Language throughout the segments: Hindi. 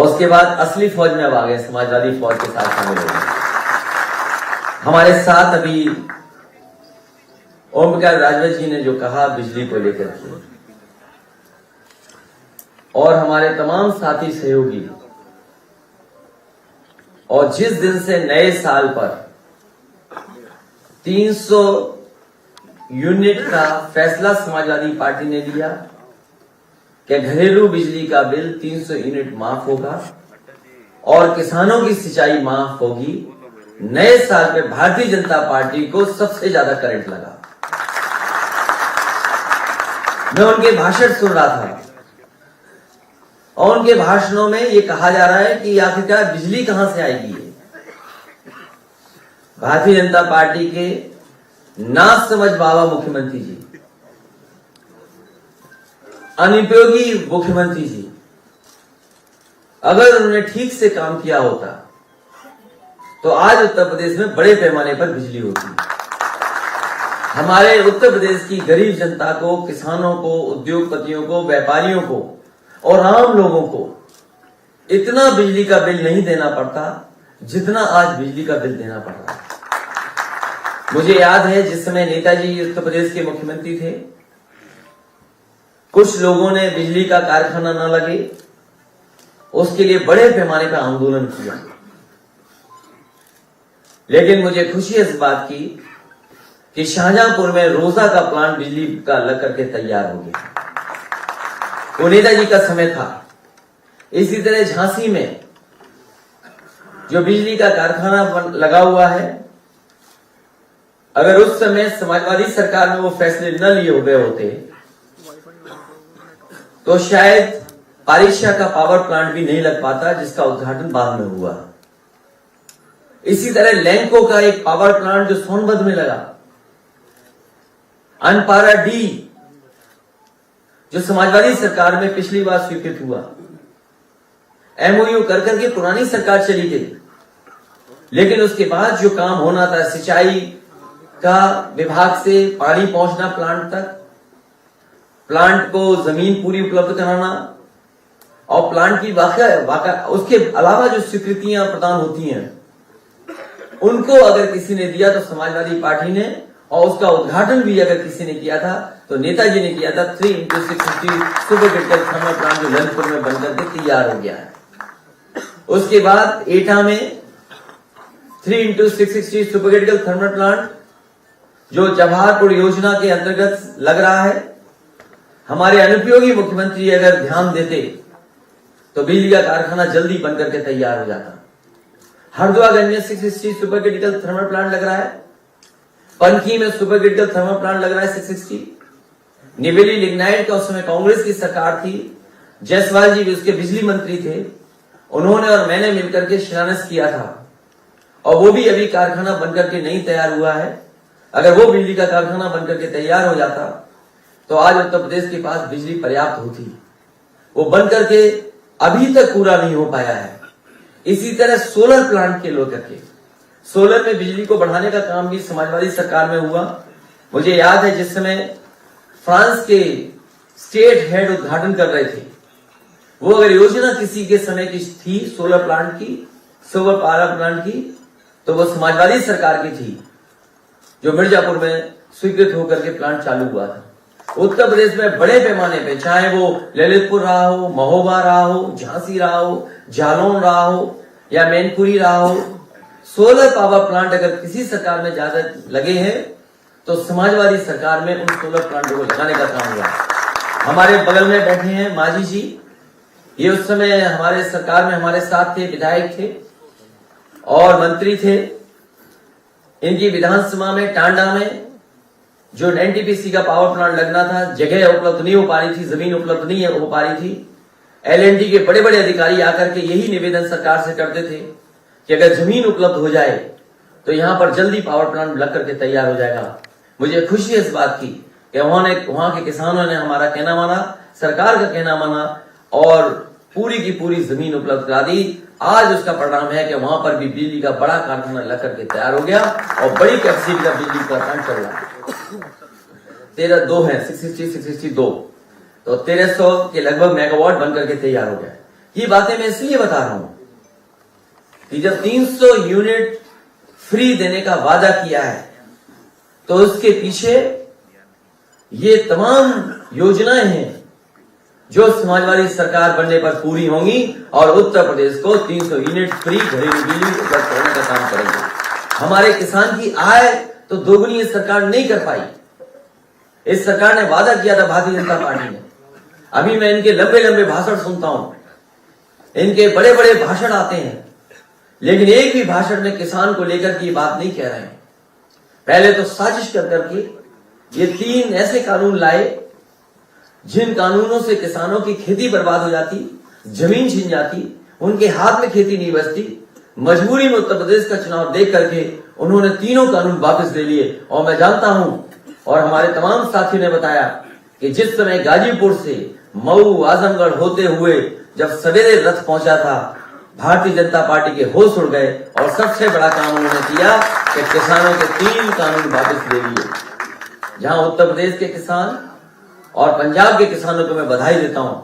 और उसके बाद असली फौज में अब आ गए, समाजवादी फौज के साथ शामिल हो गए। हमारे साथ अभी ओम प्रकाश राजभर जी ने जो कहा बिजली को लेकर के, और हमारे तमाम साथी सहयोगी, और जिस दिन से नए साल पर 300 यूनिट का फैसला समाजवादी पार्टी ने लिया कि घरेलू बिजली का बिल 300 यूनिट माफ होगा और किसानों की सिंचाई माफ होगी, नए साल पे भारतीय जनता पार्टी को सबसे ज्यादा करंट लगा। मैं उनके भाषण सुन रहा था और उनके भाषणों में ये कहा जा रहा है कि आखिरकार बिजली कहां से आएगी। भारतीय जनता पार्टी के ना समझ बाबा मुख्यमंत्री जी, अनुपयोगी मुख्यमंत्री जी, अगर उन्होंने ठीक से काम किया होता तो आज उत्तर प्रदेश में बड़े पैमाने पर बिजली होती। हमारे उत्तर प्रदेश की गरीब जनता को, किसानों को, उद्योगपतियों को, व्यापारियों को और आम लोगों को इतना बिजली का बिल नहीं देना पड़ता जितना आज बिजली का बिल देना पड़ रहा है। मुझे याद है जिस समय नेताजी उत्तर प्रदेश के मुख्यमंत्री थे, कुछ लोगों ने बिजली का कारखाना न लगे उसके लिए बड़े पैमाने पर आंदोलन किया, लेकिन मुझे खुशी इस बात की कि शाहजहांपुर में रोजा का प्लांट बिजली का लग करके तैयार हो गया। वो नेताजी का समय था। इसी तरह झांसी में जो बिजली का कारखाना लगा हुआ है, अगर उस समय समाजवादी सरकार में वो फैसले न लिए हुए होते तो शायद पारिशा का पावर प्लांट भी नहीं लग पाता, जिसका उद्घाटन बाद में हुआ। इसी तरह लैंको का एक पावर प्लांट जो सोनभद्र में लगा, अनपारा डी जो समाजवादी सरकार में पिछली बार स्वीकृत हुआ, एमओयू कर करके पुरानी सरकार चली गई, लेकिन उसके बाद जो काम होना था, सिंचाई का विभाग से पानी पहुंचना प्लांट तक, प्लांट को जमीन पूरी उपलब्ध कराना और प्लांट की वाकई उसके अलावा जो स्वीकृतियां प्रदान होती हैं उनको अगर किसी ने दिया तो समाजवादी पार्टी ने, और उसका उद्घाटन भी अगर किसी ने किया था तो नेताजी ने किया था। 3x660 super critical thermal plant जो ललितपुर में बनकर के तैयार हो गया है। उसके बाद एटा में 3x660 super critical thermal plant जो जवाहरपुर योजना के अंतर्गत लग रहा है। हमारे अनुपयोगी मुख्यमंत्री अगर ध्यान देते तो बिजली का कारखाना जल्दी बनकर के तैयार हो जाता। हरदुआगंज में 660 सुपर क्रिटिकल थर्मल प्लांट लग रहा है, पनकी में सुपर क्रिटिकल थर्मल प्लांट लग रहा है 660। निवेली लिग्नाइट का उस समय कांग्रेस की सरकार थी, जायसवाल जी भी उसके बिजली मंत्री थे, उन्होंने और मैंने मिलकर के शिलान्यास किया था और वो भी अभी कारखाना बनकर के नहीं तैयार हुआ है। अगर वो बिजली का कारखाना बनकर के तैयार हो जाता तो आज उत्तर प्रदेश के पास बिजली पर्याप्त होती। वो बनकर के अभी तक पूरा नहीं हो पाया है। इसी तरह सोलर प्लांट के लेकर के, सोलर में बिजली को बढ़ाने का काम भी समाजवादी सरकार में हुआ। मुझे याद है जिस समय फ्रांस के स्टेट हेड उद्घाटन कर रहे थे, वो अगर योजना किसी के समय की थी सोलर प्लांट की, सोलर पावर प्लांट की, तो वो समाजवादी सरकार की थी जो मिर्जापुर में स्वीकृत होकर के प्लांट चालू हुआ था। उत्तर प्रदेश में बड़े पैमाने पे, चाहे वो ललितपुर रहा हो, महोबा रहा हो, झांसी रहा हो, जालौन रहा हो या मैनपुरी रहा हो, सोलर पावर प्लांट अगर किसी सरकार में ज्यादा लगे हैं तो समाजवादी सरकार में उन सोलर प्लांटों को लगाने का काम हुआ। हमारे बगल में बैठे हैं मांझी जी, ये उस समय हमारे सरकार में हमारे साथ थे, विधायक थे और मंत्री थे। इनकी विधानसभा में टांडा में जो एनटीपीसी का पावर प्लांट लगना था, जगह उपलब्ध नहीं हो पा रही थी, जमीन उपलब्ध नहीं हो पा रही थी। एलएनटी के बड़े बड़े अधिकारी आकर के यही निवेदन सरकार से करते थे कि अगर जमीन उपलब्ध हो जाए तो यहां पर जल्दी पावर प्लांट लग करके तैयार हो जाएगा। मुझे खुशी है इस बात की कि वहां के किसानों ने हमारा कहना माना, सरकार का कहना माना और पूरी की पूरी जमीन उपलब्ध करा दी। आज उसका परिणाम है कि वहां पर भी बिजली का बड़ा कारखाना लग करके तैयार हो गया और बड़ी कैपेसिटी का बिजली का प्लांट चल रहा है। 13 है 660 662 तो 1300 के लगभग मेगावाट बनकर के तैयार हो गया। ये बातें मैं इसलिए बता रहा हूं कि जब 300 यूनिट फ्री देने का वादा किया है तो उसके पीछे ये तमाम योजनाएं हैं जो समाजवादी सरकार बनने पर पूरी होंगी और उत्तर प्रदेश को 300 यूनिट फ्री घरेलू बिजली उपलब्ध कराने का काम करेंगे। हमारे किसान की आय तो दोगुनी इस सरकार नहीं कर पाई। इस सरकार ने वादा किया था भारतीय जनता पार्टी ने। अभी मैं इनके लंबे लंबे भाषण सुनता हूं, इनके बड़े बड़े भाषण आते हैं, लेकिन एक भी भाषण में किसान को लेकर की बात नहीं कह रहे हैं। पहले तो साजिश करके ये 3 ऐसे कानून लाए जिन कानूनों से किसानों की खेती बर्बाद हो जाती, जमीन छिन जाती, उनके हाथ में खेती नहीं बचती। मजबूरी में उत्तर प्रदेश का चुनाव देख करके उन्होंने तीनों कानून वापस ले लिए। और मैं जानता हूं और हमारे तमाम साथियों ने बताया कि जिस समय गाजीपुर से मऊ आजमगढ़ होते हुए जब सवेरे रथ पहुंचा था, भारतीय जनता पार्टी के होश उड़ गए और सबसे बड़ा काम उन्होंने किया कि किसानों के 3 कानून वापस ले लिए। जहां उत्तर प्रदेश के किसान और पंजाब के किसानों को मैं बधाई देता हूं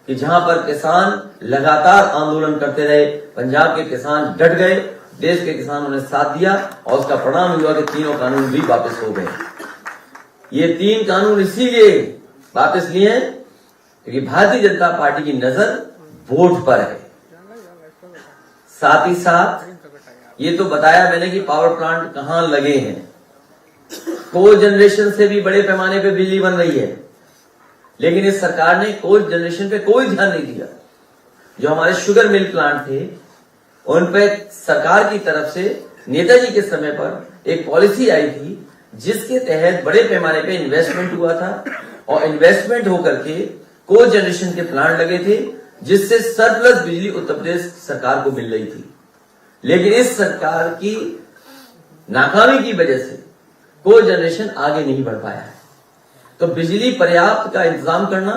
कि जहां पर किसान लगातार आंदोलन करते रहे, पंजाब के किसान डट गए, देश के किसानों ने साथ दिया और उसका परिणाम हुआ कि तीनों कानून भी वापस हो गए। ये 3 कानून इसीलिए वापस लिए क्योंकि भारतीय जनता पार्टी की नजर वोट पर है। साथ ही साथ ये तो बताया मैंने कि पावर प्लांट कहां लगे हैं। कोल जनरेशन से भी बड़े पैमाने पे बिजली बन रही है, लेकिन इस सरकार ने कोल जनरेशन पे कोई ध्यान नहीं दिया। जो हमारे शुगर मिल प्लांट थे उन पे सरकार की तरफ से नेताजी के समय पर एक पॉलिसी आई थी जिसके तहत बड़े पैमाने पे इन्वेस्टमेंट हुआ था और इन्वेस्टमेंट होकर के कोल जनरेशन के प्लांट लगे थे जिससे सरप्लस बिजली उत्तर प्रदेश सरकार को मिल रही थी। लेकिन इस सरकार की नाकामी की वजह से कोल जनरेशन आगे नहीं बढ़ पाया है। तो बिजली पर्याप्त का इंतजाम करना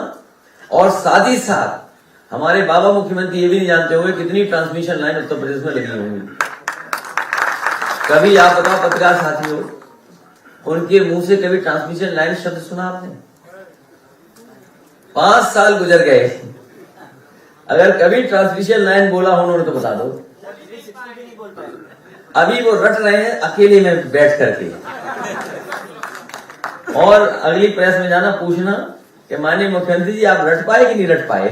और साथ ही साथ हमारे बाबा मुख्यमंत्री ये भी नहीं जानते होंगे कितनी ट्रांसमिशन लाइन उत्तर प्रदेश में लगी होंगी। कभी आप बताओ पत्रकार साथी हो, उनके मुंह से कभी ट्रांसमिशन लाइन शब्द सुना आपने? 5 साल गुजर गए, अगर कभी ट्रांसमिशन लाइन बोला हो उन्होंने तो बता दो। अभी वो रट रहे हैं अकेले में बैठ करके, और अगली प्रेस में जाना पूछना कि माननीय मुख्यमंत्री जी आप रट पाए कि नहीं रट पाए।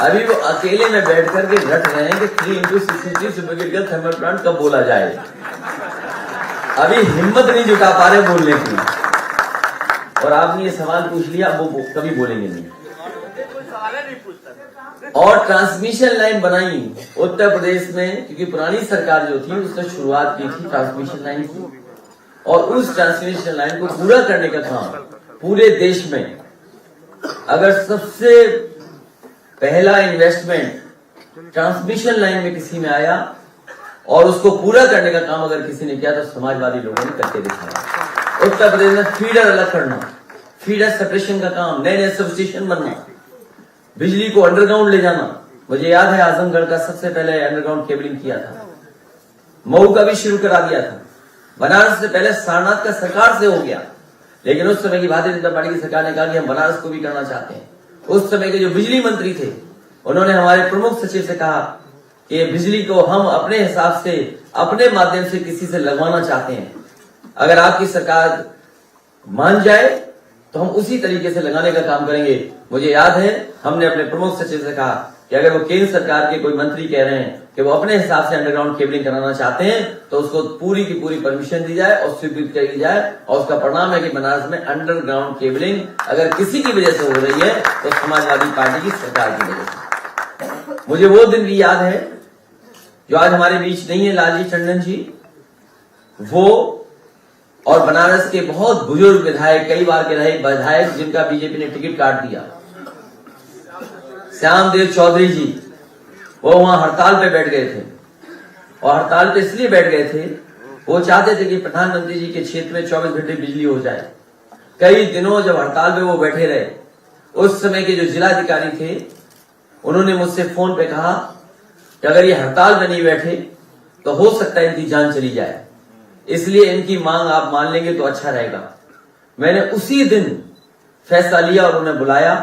अभी वो अकेले में बैठ करके रट रहे हैं कि 3x63 सुपरक्रिटिकल थर्मल प्लांट कब बोला जाए। अभी हिम्मत नहीं जुटा पा रहे बोलने की, और आपने ये सवाल पूछ लिया, वो कभी बोलेंगे नहीं। और ट्रांसमिशन लाइन बनाई उत्तर प्रदेश में, क्योंकि पुरानी सरकार जो थी उसने शुरुआत की थी ट्रांसमिशन लाइन की, और उस ट्रांसमिशन लाइन को पूरा करने का काम पूरे देश में, अगर सबसे पहला इन्वेस्टमेंट ट्रांसमिशन लाइन में किसी में आया और उसको पूरा करने का काम अगर किसी ने किया तो समाजवादी लोगों ने करके दिखाया। उत्तर प्रदेश में फीडर अलग करना, फीडर सेपरेशन का काम, नए नए सबस्टेशन बनना, बिजली को अंडरग्राउंड ले जाना। मुझे याद है आजमगढ़ का सबसे पहले अंडरग्राउंड केबलिंग किया था, मऊ का भी शुरू करा दिया था, बनारस से पहले सारनाथ का सरकार से हो गया, लेकिन उस समय की भारतीय जनता पार्टी की सरकार ने कहा कि हम बनारस को भी करना चाहते हैं। उस समय के जो बिजली मंत्री थे उन्होंने हमारे प्रमुख सचिव से कहा कि बिजली को हम अपने हिसाब से अपने माध्यम से किसी से लगवाना चाहते हैं, अगर आपकी सरकार मान जाए तो हम उसी तरीके से लगाने का काम करेंगे। मुझे याद है हमने अपने प्रमुख सचिव से कहा कि अगर वो केंद्र सरकार के कोई मंत्री कह रहे हैं कि वो अपने हिसाब से अंडरग्राउंड केबलिंग कराना चाहते हैं तो उसको पूरी की पूरी परमिशन दी जाए और स्वीकृत कर दी जाए, और उसका परिणाम है कि बनारस में अंडरग्राउंड केबलिंग अगर किसी की वजह से हो रही है तो समाजवादी पार्टी की सरकार की वजह से। मुझे वो दिन भी याद है जो आज हमारे बीच नहीं है, लालजी टंडन जी, वो और बनारस के बहुत बुजुर्ग विधायक, कई बार के रहे विधायक जिनका बीजेपी ने टिकट काट दिया, श्यामदेव चौधरी जी, वो वहां हड़ताल पे बैठ गए थे। और हड़ताल पे इसलिए बैठ गए थे, वो चाहते थे कि प्रधानमंत्री जी के क्षेत्र में 24 घंटे बिजली हो जाए। कई दिनों जब हड़ताल पे वो बैठे रहे, उस समय के जो जिलाधिकारी थे उन्होंने मुझसे फोन पे कहा कि अगर ये हड़ताल में नहीं बैठे तो हो सकता है इनकी जान चली जाए, इसलिए इनकी मांग आप मान लेंगे तो अच्छा रहेगा। मैंने उसी दिन फैसला लिया और उन्हें बुलाया,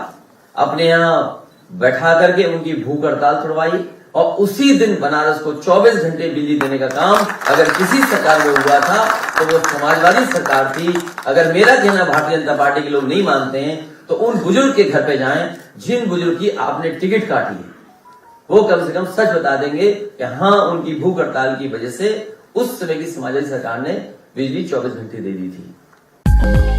अपने यहाँ बैठा करके उनकी भूख हड़ताल छुड़वाई और उसी दिन बनारस को 24 घंटे बिजली देने का काम अगर किसी सरकार में हुआ था तो वो समाजवादी सरकार थी। अगर मेरा कहना भारतीय जनता पार्टी के लोग नहीं मानते हैं तो उन बुजुर्ग के घर पे जाएं जिन बुजुर्ग की आपने टिकट काटी है, वो कम से कम सच बता देंगे कि हाँ, उनकी भूख हड़ताल की वजह से उस समय की समाजवादी सरकार ने बिजली 24 घंटे दे दी थी।